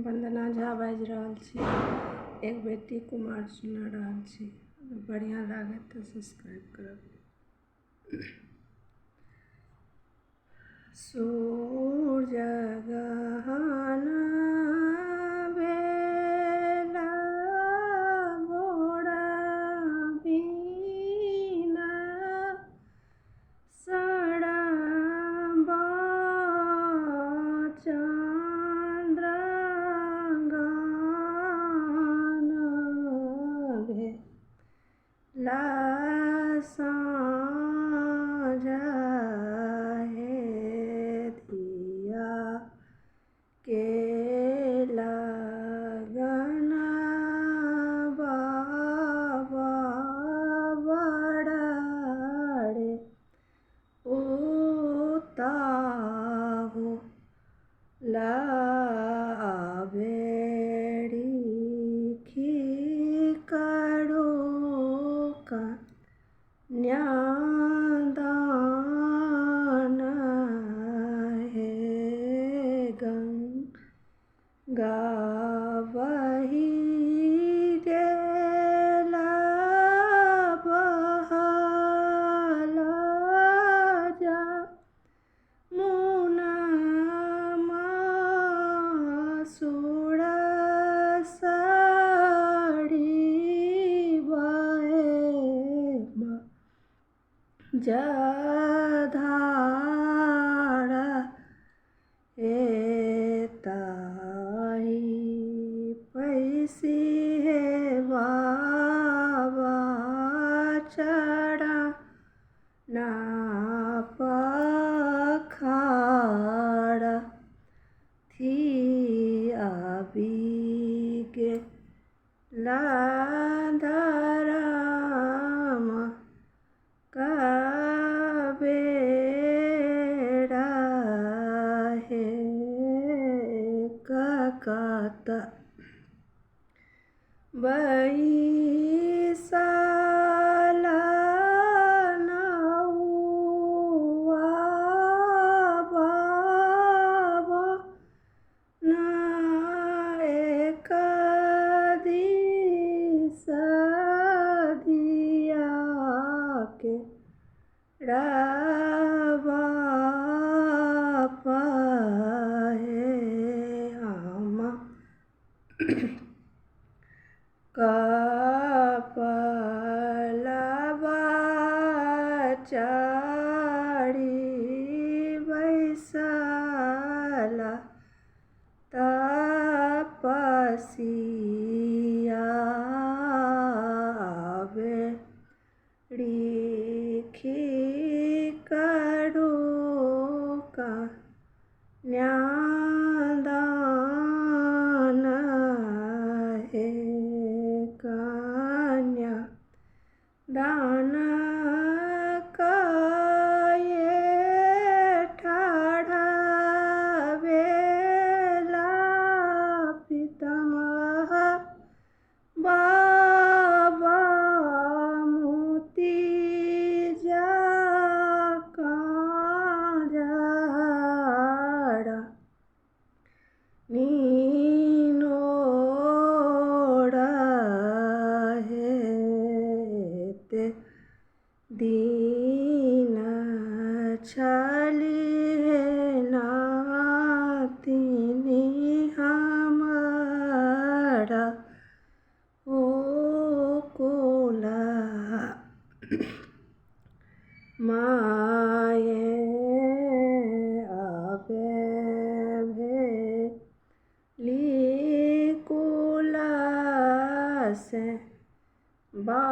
वंदना झा बाजि रहल छी। एक बेटी कुमार सुना रहल छी। अगर बढ़िआँ लागत तऽ सब्सक्राइब करब। सूरज गहन भेला भोर बिना सड़ब चंद्र गहन भेला साँझ के लगन बाबा बड़े उताहु लावेरी खी करो कन्यादान हे गंगा बही गेला बहल जमुना मासुर साड़ी बहे जधारा ताही पैसी हे बाबा चढ़ा ना पखाड़ा थी आबिगे लाधराम बेड़ा हे ककत बैसल नौआ बाबा ना एक दिस दिया के बाप हे हम कपलवा चढ़ी बैसल तपसिया बेड़ी करो कन्यादान हे कन्यादान कए ठाढ़ भेला पितामह बाबा मोती जरा नीनोड़ हेते दीन छलिहे नातिनी हमरा ओ कोला माये आबे भेली कुला से बा